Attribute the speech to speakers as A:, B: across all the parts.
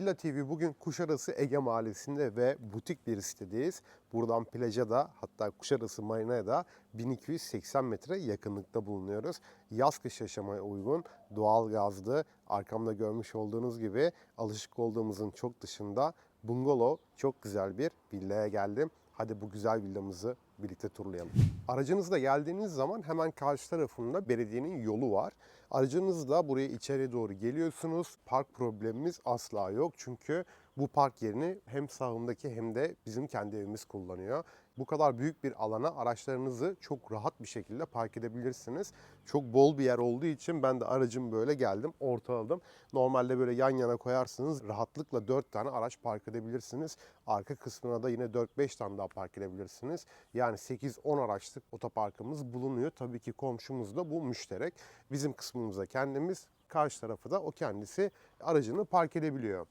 A: Villa TV bugün Kuşadası Ege Mahallesi'nde ve butik bir sitedeyiz. Buradan plaja da hatta Kuşadası Marina'ya da 1280 metre yakınlıkta bulunuyoruz. Yaz kış yaşamaya uygun, doğal gazlı, arkamda görmüş olduğunuz gibi alışık olduğumuzun çok dışında bungalov çok güzel bir villaya geldim. Hadi bu güzel villamızı birlikte turlayalım. Aracınızla geldiğiniz zaman hemen karşı tarafında belediyenin yolu var. Aracınızla buraya içeri doğru geliyorsunuz. Park problemimiz asla yok. Çünkü bu park yerini hem sağımdaki hem de bizim kendi evimiz kullanıyor. Bu kadar büyük bir alana araçlarınızı çok rahat bir şekilde park edebilirsiniz. Çok bol bir yer olduğu için ben de aracımı böyle geldim, ortaladım. Normalde böyle yan yana koyarsınız, rahatlıkla 4 tane araç park edebilirsiniz. Arka kısmına da yine 4-5 tane daha park edebilirsiniz. Yani 8-10 araçlık otoparkımız bulunuyor. Tabii ki komşumuz da bu müşterek. Bizim kısmımıza kendimiz, karşı tarafı da o kendisi aracını park edebiliyor.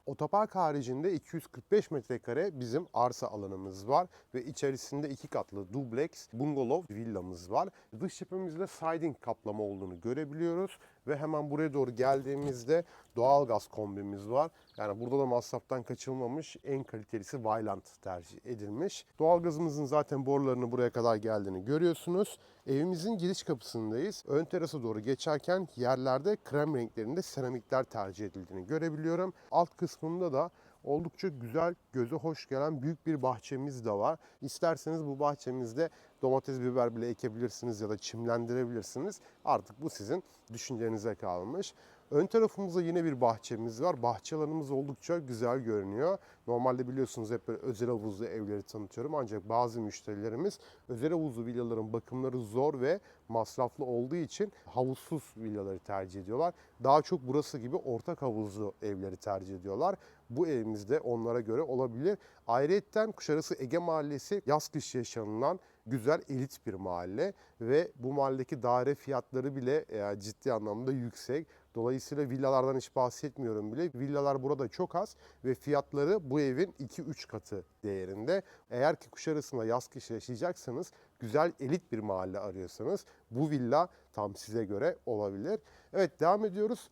A: Otopark haricinde 245 metrekare bizim arsa alanımız var ve içerisinde 2 katlı dubleks bungalov villamız var. Dış cephemizde siding kaplama olduğunu görebiliyoruz ve hemen buraya doğru geldiğimizde doğalgaz kombimiz var. Yani burada da masraftan kaçılmamış, en kalitelisi Vaillant tercih edilmiş. Doğalgazımızın zaten borularını buraya kadar geldiğini görüyorsunuz. Evimizin giriş kapısındayız. Ön terasa doğru geçerken yerlerde krem renklerinde seramikler tercih edildiğini görebiliyorum. Alt kısmında da oldukça güzel, göze hoş gelen büyük bir bahçemiz de var. İsterseniz bu bahçemizde domates, biber bile ekebilirsiniz ya da çimlendirebilirsiniz. Artık bu sizin düşüncenize kalmış. Ön tarafımızda yine bir bahçemiz var. Bahçe alanımız oldukça güzel görünüyor. Normalde biliyorsunuz hep böyle özel havuzlu evleri tanıtıyorum. Ancak bazı müşterilerimiz özel havuzlu villaların bakımları zor ve masraflı olduğu için havuzsuz villaları tercih ediyorlar. Daha çok burası gibi ortak havuzlu evleri tercih ediyorlar. Bu evimiz de onlara göre olabilir. Ayrıyeten Kuşadası Ege Mahallesi yaz kış yaşanılan güzel elit bir mahalle ve bu mahalledeki daire fiyatları bile ciddi anlamda yüksek. Dolayısıyla villalardan hiç bahsetmiyorum bile. Villalar burada çok az ve fiyatları bu evin 2-3 katı değerinde. Eğer ki Kuşadası'nda yaz kış yaşayacaksanız, güzel elit bir mahalle arıyorsanız bu villa tam size göre olabilir. Evet, devam ediyoruz.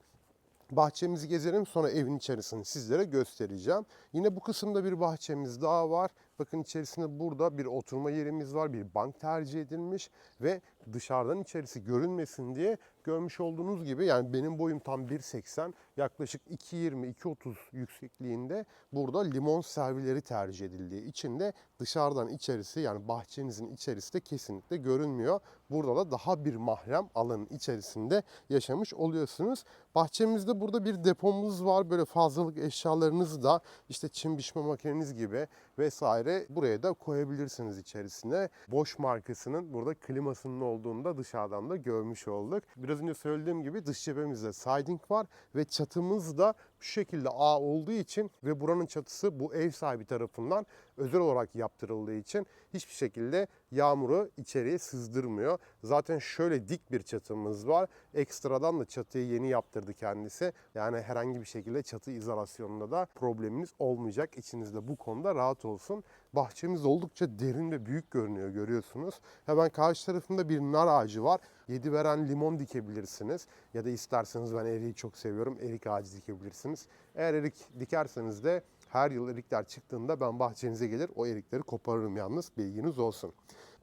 A: Bahçemizi gezelim, sonra evin içerisini sizlere göstereceğim. Yine bu kısımda bir bahçemiz daha var. Bakın içerisinde burada bir oturma yerimiz var. Bir bank tercih edilmiş ve dışarıdan içerisi görünmesin diye görmüş olduğunuz gibi, yani benim boyum tam 1.80, yaklaşık 2.20-2.30 yüksekliğinde burada limon servileri tercih edildiği için de dışarıdan içerisi, yani bahçenizin içerisi de kesinlikle görünmüyor. Burada da daha bir mahrem alanın içerisinde yaşamış oluyorsunuz. Bahçemizde burada bir depomuz var. Böyle fazlalık eşyalarınızı da işte çim biçme makineniz gibi vesaire buraya da koyabilirsiniz içerisine. Bosch markasının burada klimasının olduğunu da dışarıdan da görmüş olduk. Biraz önce söylediğim gibi dış cephemizde siding var ve çatımız da şu şekilde A olduğu için ve buranın çatısı bu ev sahibi tarafından özel olarak yaptırıldığı için hiçbir şekilde yağmuru içeriye sızdırmıyor. Zaten şöyle dik bir çatımız var. Ekstradan da çatıyı yeni yaptırdı kendisi. Yani herhangi bir şekilde çatı izolasyonunda da probleminiz olmayacak. İçinizde bu konuda rahat olsun. Bahçemiz oldukça derin ve büyük görünüyor, görüyorsunuz. Hemen karşı tarafında bir nar ağacı var. 7 veren limon dikebilirsiniz. Ya da isterseniz, ben eriği çok seviyorum, erik ağacı dikebilirsiniz. Eğer erik dikerseniz de her yıl erikler çıktığında ben bahçenize gelir o erikleri koparırım, yalnız bilginiz olsun.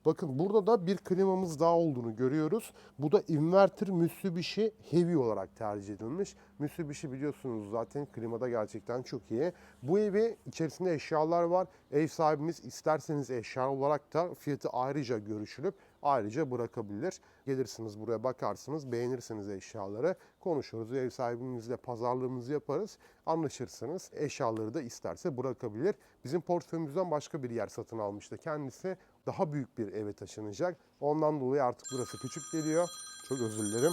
A: Bakın burada da bir klimamız daha olduğunu görüyoruz. Bu da inverter Mitsubishi Heavy olarak tercih edilmiş. Mitsubishi biliyorsunuz zaten klimada gerçekten çok iyi. Bu evi içerisinde eşyalar var. Ev sahibimiz isterseniz eşya olarak da fiyatı ayrıca görüşülüp ayrıca bırakabilir. Gelirsiniz buraya, bakarsınız, beğenirsiniz eşyaları. Konuşuruz, ev sahibimizle pazarlığımızı yaparız. Anlaşırsınız. Eşyaları da isterse bırakabilir. Bizim portföyümüzden başka bir yer satın almıştı kendisi. Daha büyük bir eve taşınacak. Ondan dolayı artık burası küçük geliyor. Çok özür dilerim.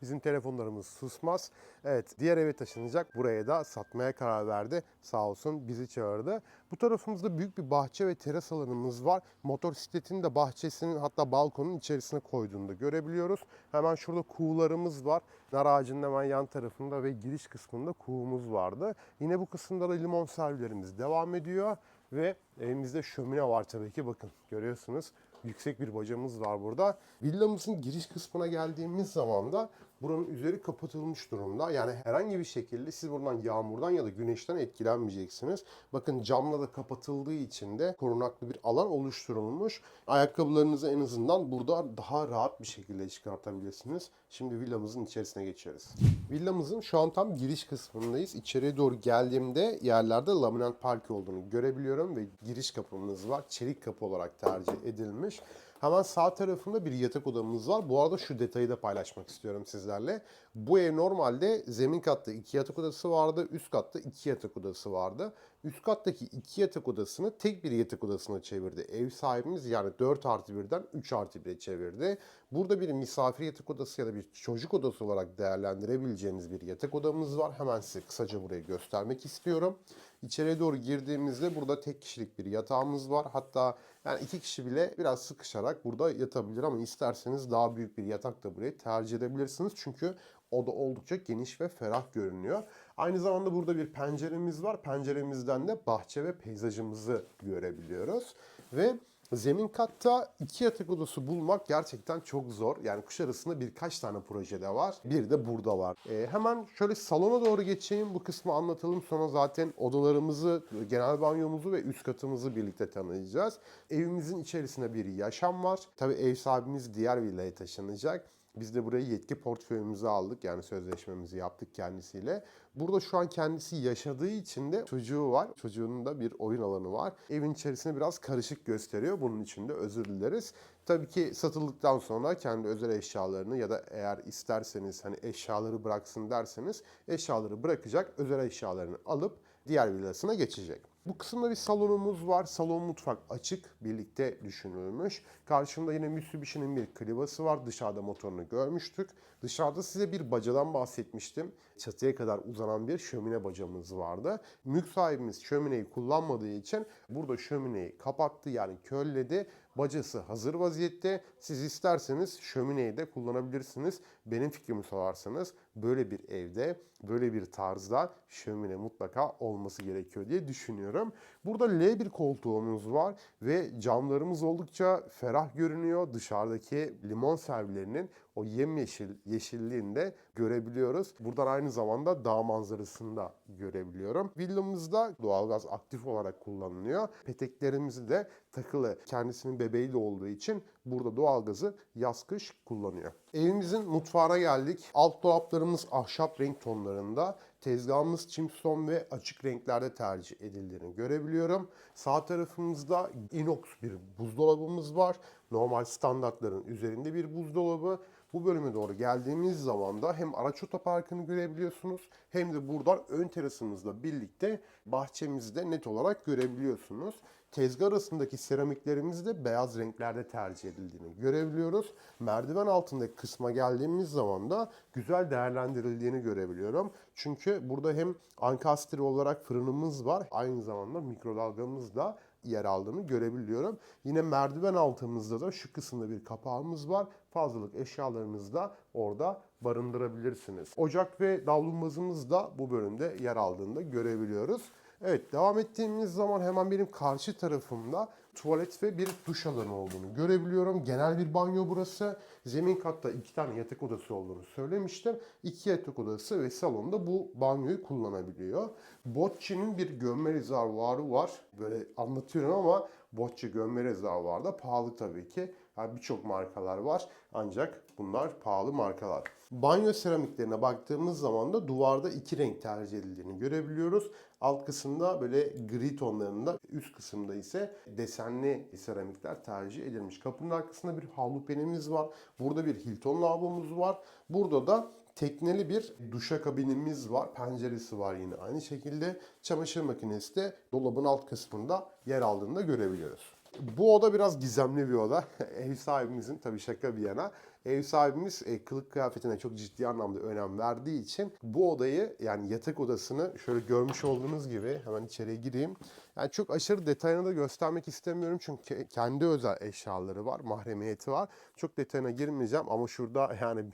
A: Bizim telefonlarımız susmaz. Evet, diğer eve taşınacak. Buraya da satmaya karar verdi. Sağ olsun bizi çağırdı. Bu tarafımızda büyük bir bahçe ve teras alanımız var. Motosikletini de bahçesinin, hatta balkonun içerisine koyduğunu da görebiliyoruz. Hemen şurada kuğularımız var. Nar ağacının hemen yan tarafında ve giriş kısmında kuğumuz vardı. Yine bu kısımda da limon servilerimiz devam ediyor. Ve evimizde şömine var tabii ki, bakın görüyorsunuz. Yüksek bir bacamız var burada. Villamızın giriş kısmına geldiğimiz zaman da Buranın üzeri kapatılmış durumda. Yani herhangi bir şekilde siz buradan yağmurdan ya da güneşten etkilenmeyeceksiniz. Bakın camla da kapatıldığı için de korunaklı bir alan oluşturulmuş. Ayakkabılarınızı en azından burada daha rahat bir şekilde çıkartabilirsiniz. Şimdi villamızın içerisine geçiyoruz. Villamızın şu an tam giriş kısmındayız. İçeriye doğru geldiğimde yerlerde laminat parke olduğunu görebiliyorum ve giriş kapımız var. Çelik kapı olarak tercih edilmiş. Hemen sağ tarafında bir yatak odamız var. Bu arada şu detayı da paylaşmak istiyorum sizlerle. Bu ev normalde zemin katta 2 yatak odası vardı. Üst katta 2 yatak odası vardı. Üst kattaki 2 yatak odasını tek bir yatak odasına çevirdi. Ev sahibimiz yani 4+1'den 3+1'e çevirdi. Burada bir misafir yatak odası ya da bir çocuk odası olarak değerlendirebileceğiniz bir yatak odamız var. Hemen size kısaca burayı göstermek istiyorum. İçeriye doğru girdiğimizde burada tek kişilik bir yatağımız var. Hatta yani 2 kişi bile biraz sıkışarak burada yatabilir ama isterseniz daha büyük bir yatak da burayı tercih edebilirsiniz. Çünkü oda oldukça geniş ve ferah görünüyor. Aynı zamanda burada bir penceremiz var. Penceremizden de bahçe ve peyzajımızı görebiliyoruz. Ve zemin katta 2 yatak odası bulmak gerçekten çok zor. Yani Kuşadası'nda birkaç tane projede var. Bir de burada var. Hemen şöyle salona doğru geçeyim. Bu kısmı anlatalım. Sonra zaten odalarımızı, genel banyomuzu ve üst katımızı birlikte tanıyacağız. Evimizin içerisinde bir yaşam var. Tabii ev sahibimiz diğer villaya taşınacak. Biz de buraya yetki portföyümüzü aldık. Yani sözleşmemizi yaptık kendisiyle. Burada şu an kendisi yaşadığı için de çocuğu var. Çocuğunun da bir oyun alanı var. Evin içerisini biraz karışık gösteriyor. Bunun için de özür dileriz. Tabii ki satıldıktan sonra kendi özel eşyalarını ya da eğer isterseniz hani eşyaları bıraksın derseniz eşyaları bırakacak, özel eşyalarını alıp diğer villasına geçecek. Bu kısımda bir salonumuz var. Salon mutfak açık, birlikte düşünülmüş. Karşımda yine Mitsubishi'nin bir klibası var. Dışarıda motorunu görmüştük. Dışarıda size bir bacadan bahsetmiştim. Çatıya kadar uzanan bir şömine bacamız vardı. Mülk sahibimiz şömineyi kullanmadığı için burada şömineyi kapattı yani kölledi. Bacası hazır vaziyette. Siz isterseniz şömineyi de kullanabilirsiniz. Benim fikrimi sorarsanız böyle bir evde, böyle bir tarzda şömine mutlaka olması gerekiyor diye düşünüyorum. Burada L1 koltuğumuz var ve camlarımız oldukça ferah görünüyor. Dışarıdaki limon servilerinin o yemyeşil yeşilliğini de görebiliyoruz. Buradan aynı zamanda dağ manzarasını da görebiliyorum. Villamızda doğalgaz aktif olarak kullanılıyor. Peteklerimizi de takılı. Kendisinin bebeği de olduğu için burada doğalgazı yaz kış kullanıyor. Evimizin mutfağına geldik. Alt dolaplarımız ahşap renk tonlarında. Tezgahımız çimson ve açık renklerde tercih edildiğini görebiliyorum. Sağ tarafımızda inox bir buzdolabımız var. Normal standartların üzerinde bir buzdolabı. Bu bölüme doğru geldiğimiz zaman da hem araç otoparkını görebiliyorsunuz hem de buradan ön terasımızla birlikte bahçemizi de net olarak görebiliyorsunuz. Tezgah arasındaki seramiklerimiz de beyaz renklerde tercih edildiğini görebiliyoruz. Merdiven altındaki kısma geldiğimiz zaman da güzel değerlendirildiğini görebiliyorum. Çünkü burada hem ankastre olarak fırınımız var, aynı zamanda mikrodalgamız da yer aldığını görebiliyorum. Yine merdiven altımızda da şu kısımda bir kapağımız var. Fazlalık eşyalarınızı da orada barındırabilirsiniz. Ocak ve davlumbazımız da bu bölümde yer aldığını da görebiliyoruz. Evet, devam ettiğimiz zaman hemen benim karşı tarafımda tuvalet ve bir duş alanı olduğunu görebiliyorum. Genel bir banyo burası. Zemin katta 2 tane yatak odası olduğunu söylemiştim. 2 yatak odası ve salonda bu banyoyu kullanabiliyor. Bocce'nin bir gömme rezervuarı var. Böyle anlatıyorum ama Bocce gömme rezervuarı da pahalı tabii ki. Yani birçok markalar var ancak bunlar pahalı markalar. Banyo seramiklerine baktığımız zaman da duvarda 2 renk tercih edildiğini görebiliyoruz. Alt kısımda böyle gri tonlarında, üst kısımda ise desenli seramikler tercih edilmiş. Kapının arkasında bir havlu penimiz var. Burada bir Hilton lavabomuz var. Burada da tekneli bir duşakabinimiz var. Penceresi var yine aynı şekilde. Çamaşır makinesi de dolabın alt kısmında yer aldığını da görebiliyoruz. Bu oda biraz gizemli bir oda. Ev sahibimizin, tabii şaka bir yana, ev sahibimiz kılık kıyafetine çok ciddi anlamda önem verdiği için bu odayı, yani yatak odasını şöyle görmüş olduğunuz gibi hemen içeriye gireyim. Yani çok aşırı detayını da göstermek istemiyorum çünkü kendi özel eşyaları var, mahremiyeti var. Çok detayına girmeyeceğim ama şurada yani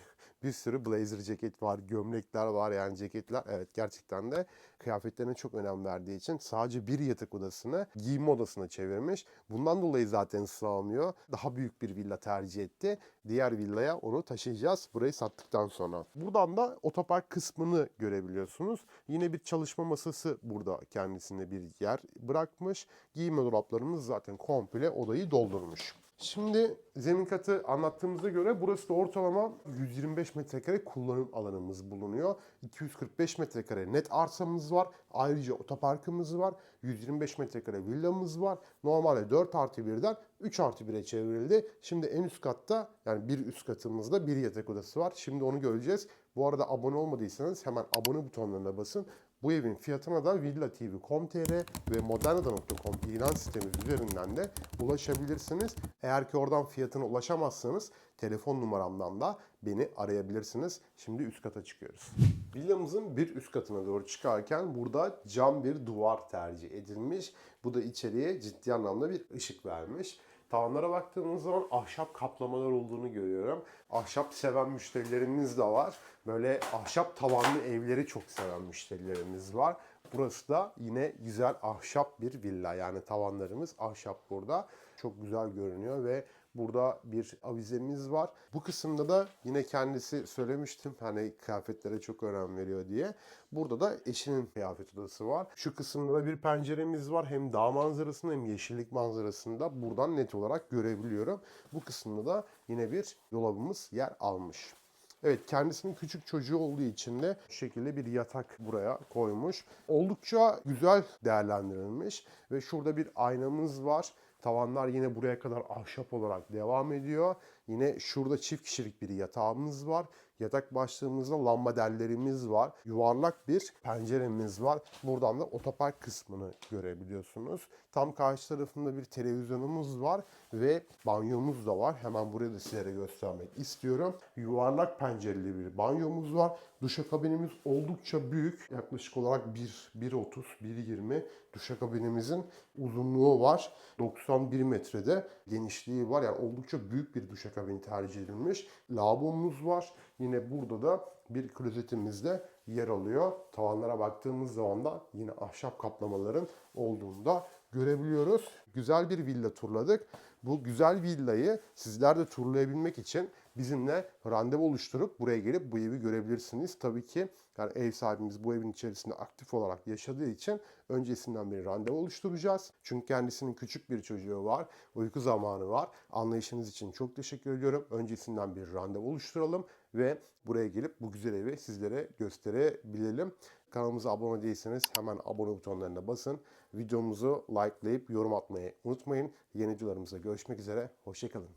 A: bir sürü blazer ceket var, gömlekler var, yani ceketler. Evet, gerçekten de kıyafetlerine çok önem verdiği için sadece bir yatak odasını giyinme odasına çevirmiş. Bundan dolayı zaten sığamıyor. Daha büyük bir villa tercih etti. Diğer villa villaya onu taşıyacağız burayı sattıktan sonra. Buradan da otopark kısmını görebiliyorsunuz. Yine bir çalışma masası burada kendisine bir yer bırakmış. Giyinme dolaplarımız zaten komple odayı doldurmuş. Şimdi zemin katı anlattığımıza göre burası da ortalama 125 metrekare kullanım alanımız bulunuyor. 245 metrekare net arsamız var. Ayrıca otoparkımız var. 125 metrekare villamız var. Normalde 4+1'den 3+1'e çevrildi. Şimdi en üst katta, yani bir üst katımızda bir yatak odası var. Şimdi onu göreceğiz. Bu arada abone olmadıysanız hemen abone butonlarına basın. Bu evin fiyatına da villatv.com.tr ve modernada.com ilan sitemiz üzerinden de ulaşabilirsiniz. Eğer ki oradan fiyatına ulaşamazsanız telefon numaramdan da beni arayabilirsiniz. Şimdi üst kata çıkıyoruz. Villamızın bir üst katına doğru çıkarken burada cam bir duvar tercih edilmiş. Bu da içeriye ciddi anlamda bir ışık vermiş. Tavanlara baktığımız zaman ahşap kaplamalar olduğunu görüyorum. Ahşap seven müşterilerimiz de var. Böyle ahşap tavanlı evleri çok seven müşterilerimiz var. Burası da yine güzel ahşap bir villa. Yani tavanlarımız ahşap burada. Çok güzel görünüyor ve burada bir avizemiz var. Bu kısımda da yine kendisi söylemiştim hani kıyafetlere çok önem veriyor diye. Burada da eşinin kıyafet odası var. Şu kısımda da bir penceremiz var. Hem dağ manzarasını hem yeşillik manzarasını da buradan net olarak görebiliyorum. Bu kısımda da yine bir dolabımız yer almış. Evet, kendisinin küçük çocuğu olduğu için de şu şekilde bir yatak buraya koymuş. Oldukça güzel değerlendirilmiş ve şurada bir aynamız var. Tavanlar yine buraya kadar ahşap olarak devam ediyor. Yine şurada çift kişilik bir yatağımız var. Yatak başlığımızda lambaderlerimiz var. Yuvarlak bir penceremiz var. Buradan da otopark kısmını görebiliyorsunuz. Tam karşı tarafında bir televizyonumuz var ve banyomuz da var. Hemen burayı da sizlere göstermek istiyorum. Yuvarlak pencereli bir banyomuz var. Duşakabinimiz oldukça büyük. Yaklaşık olarak 1.30, 1.20 duşakabinimizin uzunluğu var. 91 metrede genişliği var. Yani oldukça büyük bir duşakabin tercih edilmiş. Lavabomuz var. Yine burada da bir klozetimiz de yer alıyor. Tavanlara baktığımız zaman da yine ahşap kaplamaların olduğunu da görebiliyoruz. Güzel bir villa turladık. Bu güzel villayı sizler de turlayabilmek için bizimle randevu oluşturup buraya gelip bu evi görebilirsiniz. Tabii ki yani ev sahibimiz bu evin içerisinde aktif olarak yaşadığı için öncesinden bir randevu oluşturacağız. Çünkü kendisinin küçük bir çocuğu var, uyku zamanı var. Anlayışınız için çok teşekkür ediyorum. Öncesinden bir randevu oluşturalım ve buraya gelip bu güzel evi sizlere gösterebilelim. Kanalımıza abone değilseniz hemen abone butonlarına basın. Videomuzu likelayıp yorum atmayı unutmayın. Yeni videolarımızda görüşmek üzere. Hoşça kalın.